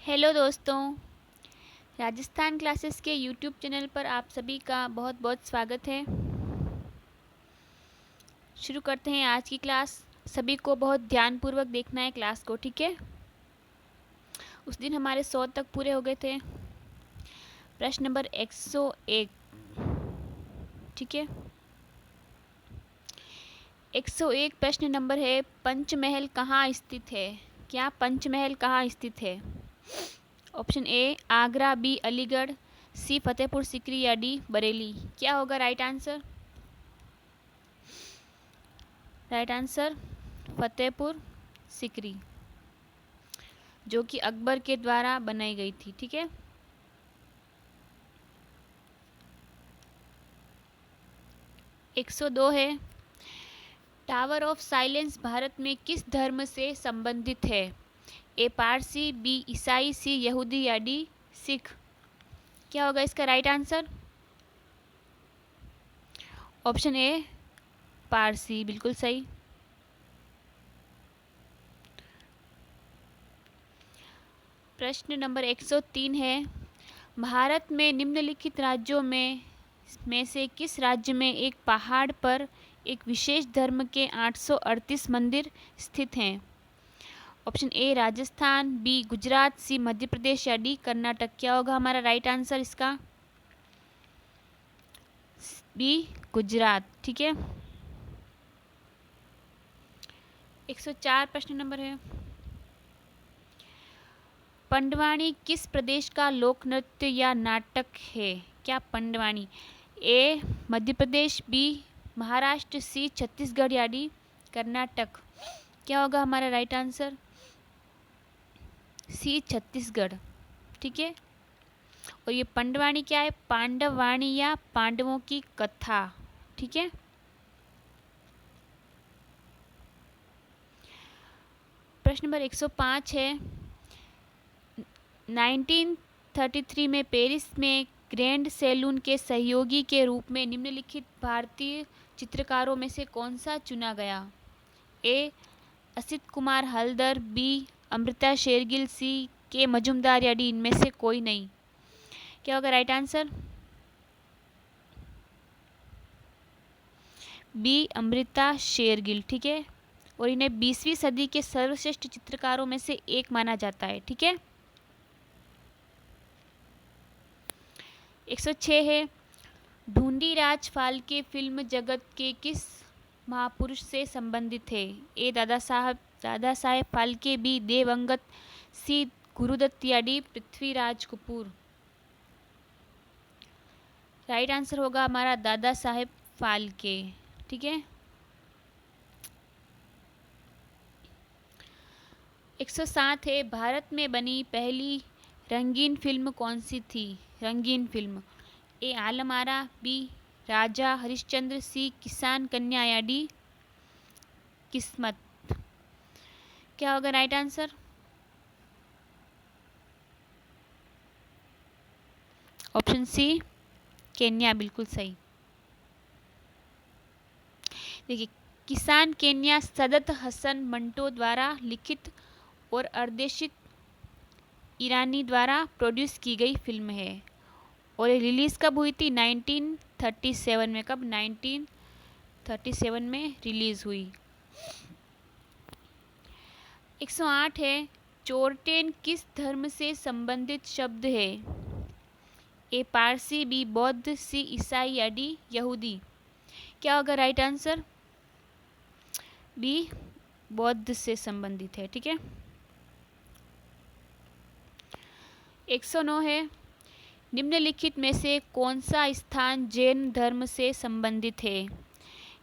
Hello दोस्तों, Rajasthan classes के YouTube channel पर आप सभी का बहुत बहुत स्वागत है। शुरू करते हैं आज की क्लास। सभी को बहुत ध्यानपूर्वक देखना है क्लास को, ठीक है। उस दिन हमारे 100 तक पूरे हो गए थे। प्रश्न नंबर 101, ठीक है। 101 प्रश्न नंबर है, पंचमहल कहाँ स्थित है। क्या पंचमहल कहाँ स्थित है? Option A Agra, B Aligarh, C Fatehpur Sikri या डी बरेली। क्या होगा right answer? Right answer Fatehpur Sikri, जो कि अकबर के द्वारा बनाई गई थी, ठीक है। एक 102 है, टावर ऑफ साइलेंस भारत में किस धर्म से संबंधित है? ए पारसी, बी ईसाई, सी यहूदी या डी सिख। क्या होगा इसका right answer? Option A Parsi, बिल्कुल सही। प्रश्न नंबर 103 है, भारत में निम्नलिखित राज्यों में से किस राज्य में एक पहाड़ पर एक विशेष धर्म के 838 मंदिर स्थित हैं? Option A Rajasthan, B Gujarat, C Madhya Pradesh या डी कर्नाटक। क्या होगा हमारा राइट आंसर इसका? बी गुजरात, ठीक है। 104 प्रश्न नंबर है, पंडवानी किस प्रदेश का लोक नृत्य या नाटक है? क्या पंडवानी ए मध्य प्रदेश, बी महाराष्ट्र, सी छत्तीसगढ़ या डी कर्नाटक। क्या होगा हमारा राइट आंसर? सी छत्तीसगढ़, ठीक है। और ये पंडवानी क्या है? पांडववाणी या पांडवों की कथा, ठीक है। प्रश्न नंबर 105 है, 1933 में पेरिस में ग्रैंड सैलून के सहयोगी के रूप में निम्नलिखित भारतीय चित्रकारों में से कौन सा चुना गया? ए असित कुमार हलदर, बी अमृता शेरगिल, सी के मजुमदार या डी इनमें से कोई नहीं। क्या होगा right answer? B Amrita Shergil, ठीक है। और इन्हें 20वीं सदी के सर्वश्रेष्ठ चित्रकारों में से एक माना जाता है, ठीक है। 106 है, ढूंढीराज फाल्के फिल्म जगत के किस महापुरुष से संबंधित है? ए दादा साहेब फाल्के, बी देवंगत, सी गुरुदत्त या D Prithviraj Kapoor. Right answer होगा हमारा दादा साहेब फाल्के, ठीक है। 107 है, भारत में बनी पहली रंगीन फिल्म कौन सी थी? रंगीन film A Alam Ara, B Raja Harishchandra, C Kisan Kanya या डी किस्मत। क्या होगा right answer? Option C Kanya, बिल्कुल सही। देखिए, किसान केन्या सदत हसन मंटो द्वारा लिखित और अर्देशित ईरानी द्वारा प्रोड्यूस की गई फिल्म है। और ये रिलीज़ कब हुई थी? 1937 में। कब? 1937 में रिलीज़ हुई। 108 है, चोरटेन किस धर्म से संबंधित शब्द है? ए पारसी, बी बौद्ध, सी ईसाई या डी यहूदी। क्या होगा राइट आंसर? बी बौद्ध से संबंधित है, ठीक है। 109 है, निम्नलिखित में से कौन सा स्थान जैन धर्म से संबंधित है?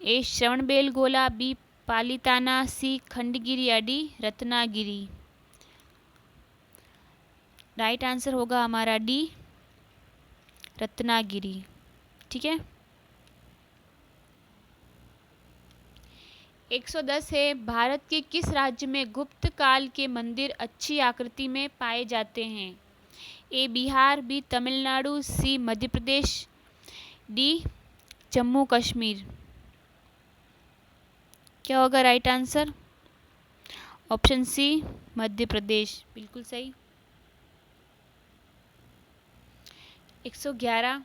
ए श्रवणबेलगोला, बी पालिताना, सी खंडगिरी या डी रत्नागिरी। राइट आंसर होगा हमारा डी रत्नागिरी, ठीक है। 110 है, भारत के किस राज्य में गुप्त काल के मंदिर अच्छी आकृति में पाए जाते हैं? ए बिहार, बी तमिलनाडु, सी मध्य प्रदेश, डी जम्मू कश्मीर। क्या होगा राइट आंसर? ऑप्शन सी मध्य प्रदेश, बिल्कुल सही। 111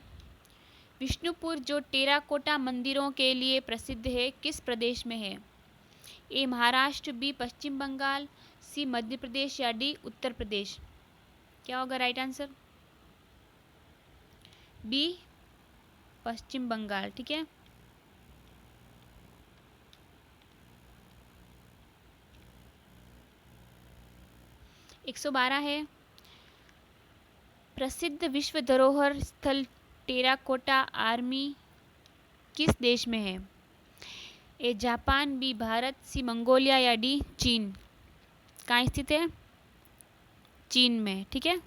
विष्णुपुर जो टेराकोटा मंदिरों के लिए प्रसिद्ध है किस प्रदेश में है? ए महाराष्ट्र, बी पश्चिम बंगाल, सी मध्य प्रदेश या डी उत्तर प्रदेश? क्या होगा राइट आंसर? बी पश्चिम बंगाल। ठीक है, एक 112 है प्रसिद्ध विश्व धरोहर स्थल टेराकोटा आर्मी किस देश में है? A Japan, B Bharat, C Mongolia या डी चीन? कहाँ स्थित है? चीन में। ठीक है,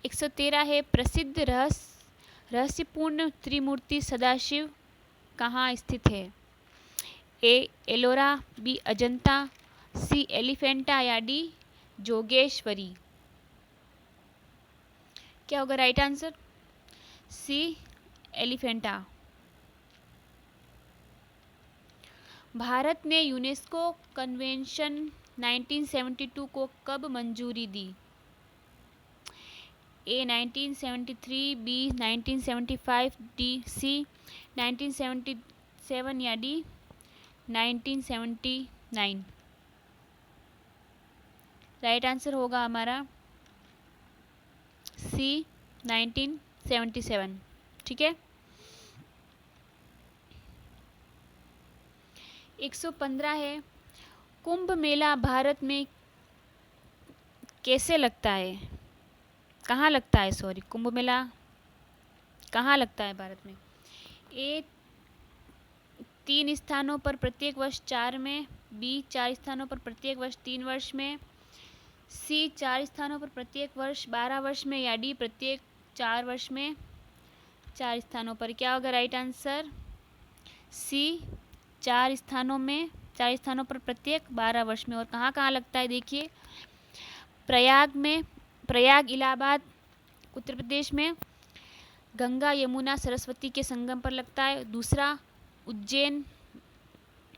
113 है प्रसिद्ध रहस्यपूर्ण त्रिमूर्ति सदाशिव कहाँ स्थित है? ए एलोरा, बी अजंता, सी एलिफेंटा या डी जोगेश्वरी? क्या होगा राइट आंसर? सी एलिफेंटा। भारत ने यूनेस्को कन्वेंशन 1972 को कब मंजूरी दी? ए 1973, बी 1975, डी सी 1977 या डी 1979? राइट आंसर होगा हमारा सी 1977। ठीक है, 115 है कुंभ मेला भारत में कैसे लगता है? कहाँ लगता है? सॉरी, कुंभ मेला कहाँ लगता है भारत में? ए 3 स्थानों पर प्रत्येक वर्ष 4 में, बी 4 स्थानों पर प्रत्येक वर्ष 3 वर्ष में, सी 4 स्थानों पर प्रत्येक वर्ष 12 वर्ष में या डी प्रत्येक 4 वर्ष में 4 स्थानों पर? क्या होगा राइट आंसर? सी 4 स्थानों पर प्रत्येक 12 वर्ष में। और कहाँ कहाँ लगता है देखिए, प्रयाग इलाहाबाद उत्तर प्रदेश में, गंगा यमुना सरस्वती के संगम पर लगता है। दूसरा उज्जैन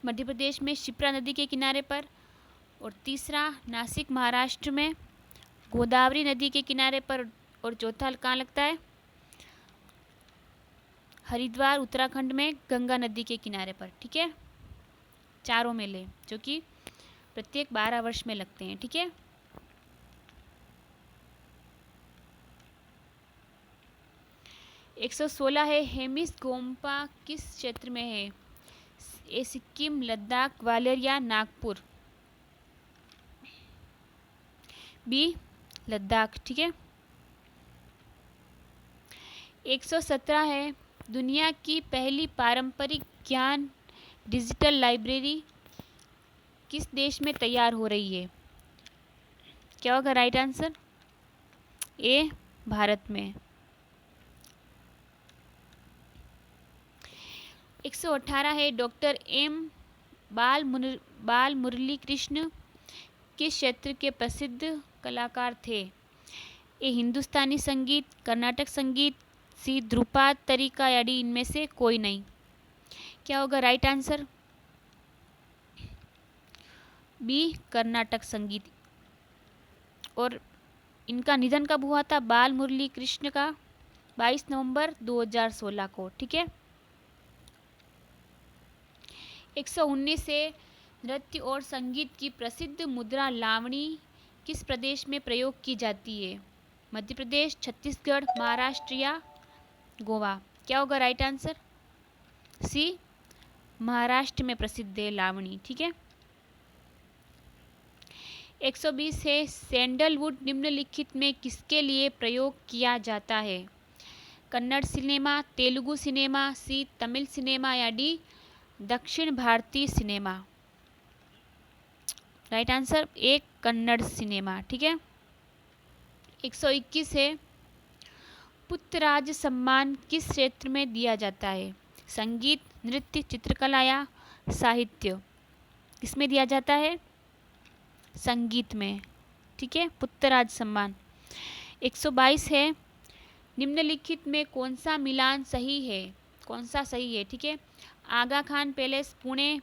मध्य प्रदेश में शिप्रा नदी के किनारे पर। और तीसरा नासिक महाराष्ट्र में गोदावरी नदी के किनारे पर। और चौथा कहाँ लगता है? हरिद्वार उत्तराखंड में गंगा नदी के किनारे पर। ठीक है, चारों मेले जो कि प्रत्येक 12 वर्ष में लगते हैं। ठीक है, एक 116 है हेमिस गोम्पा किस क्षेत्र में है? ए सिक्किम, लद्दाख, ग्वालियर या नागपुर? बी लद्दाख। ठीक है, 117 है दुनिया की पहली पारंपरिक ज्ञान डिजिटल लाइब्रेरी किस देश में तैयार हो रही है? क्या होगा राइट आंसर? ए भारत में। 118 है डॉक्टर एम बाल मुरली कृष्ण किस क्षेत्र के प्रसिद्ध कलाकार थे? ए हिंदुस्तानी संगीत, कर्नाटक संगीत, सी ध्रुपद तरीका या डी इनमें से कोई नहीं? क्या होगा राइट आंसर? बी कर्नाटक संगीत। और इनका निधन कब हुआ था बाल मुरली कृष्ण का? 22 नवंबर 2016 को। ठीक है, 119 से नृत्य और संगीत की प्रसिद्ध मुद्रा लावणी किस प्रदेश में प्रयोग की जाती है? मध्य प्रदेश, छत्तीसगढ़, महाराष्ट्र या गोवा? क्या होगा राइट आंसर? सी महाराष्ट्र में प्रसिद्ध है लावणी। ठीक है, 120 है सैंडलवुड निम्नलिखित में किसके लिए प्रयोग किया जाता है? कन्नड़ सिनेमा, तेलुगु सिनेमा, सी तमिल सिनेमा या डी दक्षिण भारतीय सिनेमा? राइट आंसर एक कन्नड़ सिनेमा। ठीक है, 121 है पुत्रराज सम्मान किस क्षेत्र में दिया जाता है? संगीत, नृत्य, चित्रकला या साहित्य? किसमें दिया जाता है? संगीत में। ठीक है, पुत्रराज सम्मान। 122 है निम्नलिखित में कौन सा मिलान सही है? कौन सा सही है? ठीक है, आगा खान पैलेस पुणे,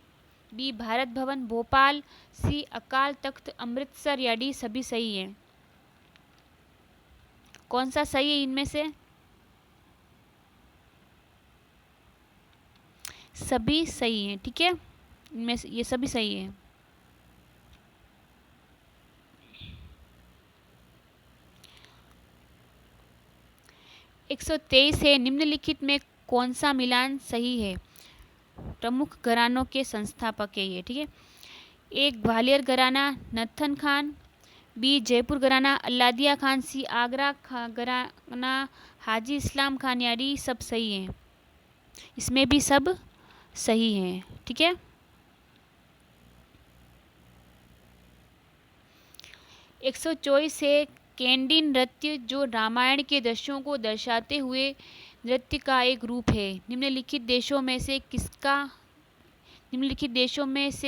बी भारत भवन भोपाल, सी अकाल तख्त अमृतसर या डी सभी सही है? कौन सा सही है इनमें से? सभी सही हैं, ठीक है, इनमें से ये सभी सही है। एक 123 है, निम्नलिखित में कौन सा मिलान सही है? प्रमुख घरानों के संस्थापक है ये, ठीक है। एक ग्वालियर घराना नथन खान, बी जयपुर घराना अल्लादिया खान, सी आगरा घराना हाजी इस्लाम खान, या डी सब सही हैं। इसमें भी सब सही हैं, ठीक है। 124 है, कैंडी नृत्य जो रामायण के दृश्यों को दर्शाते हुए नृत्य का एक रूप है, निम्नलिखित देशों में से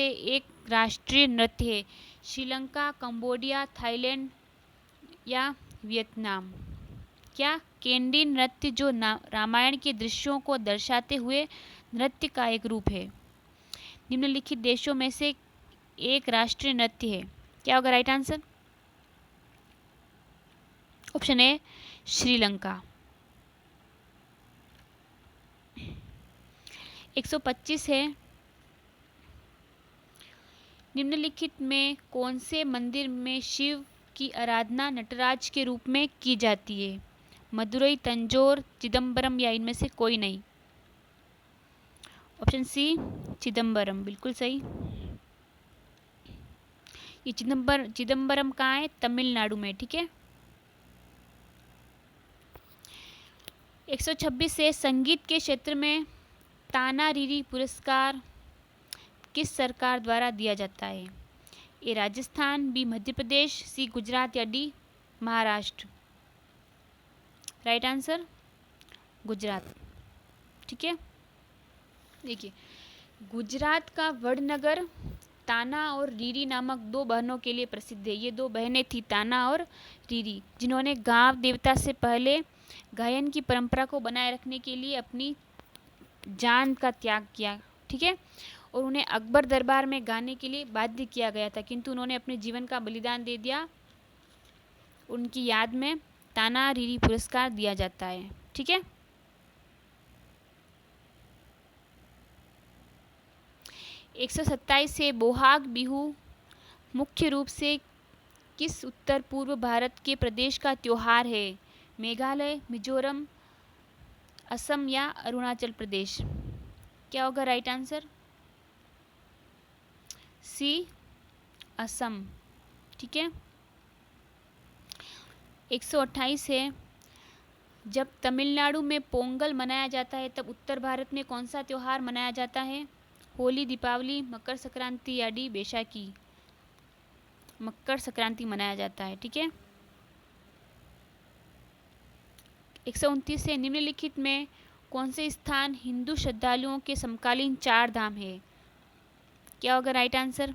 एक राष्ट्रीय नृत्य है? श्रीलंका, कंबोडिया, थाईलैंड या वियतनाम? क्या कैंडी नृत्य जो रामायण के दृश्यों को दर्शाते हुए नृत्य का एक रूप है, निम्नलिखित देशों में से एक राष्ट्रीय नृत्य है? क्या होगा right answer? Option A Sri Lanka. 125 है, निम्नलिखित में कौन से मंदिर में शिव की आराधना नटराज के रूप में की जाती है? मदुरई, तंजौर, चिदम्बरम, या इनमें से कोई नहीं? ऑप्शन सी चिदम्बरम, बिल्कुल सही। ये चिदम्बरम कहाँ है? तमिलनाडु में, ठीक है। 126 से संगीत के क्षेत्र में ताना रीरी पुरस्कार किस सरकार द्वारा दिया जाता है? ए राजस्थान, बी मध्य प्रदेश, सी गुजरात, या D Maharashtra? Right answer Gujarat, ठीक है। देखिए, गुजरात का वडनगर ताना और रीरी नामक दो बहनों के लिए प्रसिद्ध है। ये दो बहनें थी ताना और रीरी, जिन्होंने गांव देवता से पहले गायन की परंपरा को बनाए रखने के लिए अपनी जान का त्याग किया, ठीक है। और उन्हें अकबर दरबार में गाने के लिए बाध्य किया गया था, किंतु उन्होंने अपने जीवन का बलिदान दे दिया। उनकी याद में ताना रीरी पुरस्कार दिया जाता है, ठीक है। एक 127 से बोहाग बिहू मुख्य रूप से किस उत्तर पूर्व भारत के प्रदेश का त्योहार है? मेघालय, मिजोरम, असम, या अरुणाचल प्रदेश? क्या होगा राइट आंसर? सी असम, ठीक है। 128 है, जब तमिलनाडु में पोंगल मनाया जाता है तब उत्तर भारत में कौन सा त्योहार मनाया जाता है? होली, दीपावली, मकर संक्रांति, या डी बैसाखी? मकर संक्रांति मनाया जाता है, ठीक है। 129 से निम्नलिखित में कौन से स्थान हिंदू श्रद्धालुओं के समकालीन 4 धाम है? क्या होगा right answer?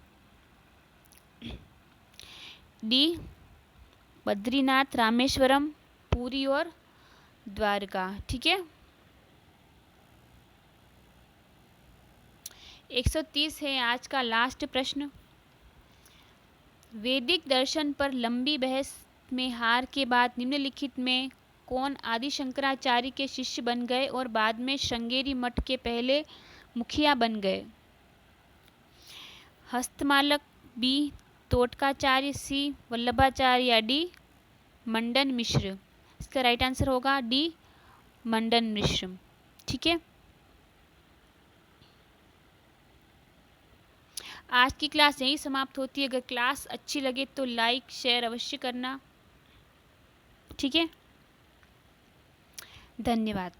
D Badrinath, Rameswaram, Puri और द्वारका, ठीक है। 130 है आज का लास्ट प्रश्न। वैदिक दर्शन पर लंबी बहस में हार के बाद निम्नलिखित में कौन आदि शंकराचार्य के शिष्य बन गए और बाद में श्रृंगेरी मठ के पहले मुखिया बन गए? हस्तमालक, बी तोटकाचार्य, सी वल्लभाचार्य, या डी मंडन मिश्र? इसका राइट आंसर होगा डी मंडन मिश्र, ठीक है। आज की क्लास यहीं समाप्त होती है। अगर क्लास अच्छी लगे तो लाइक शेयर अवश्य करना, ठीक है। धन्यवाद।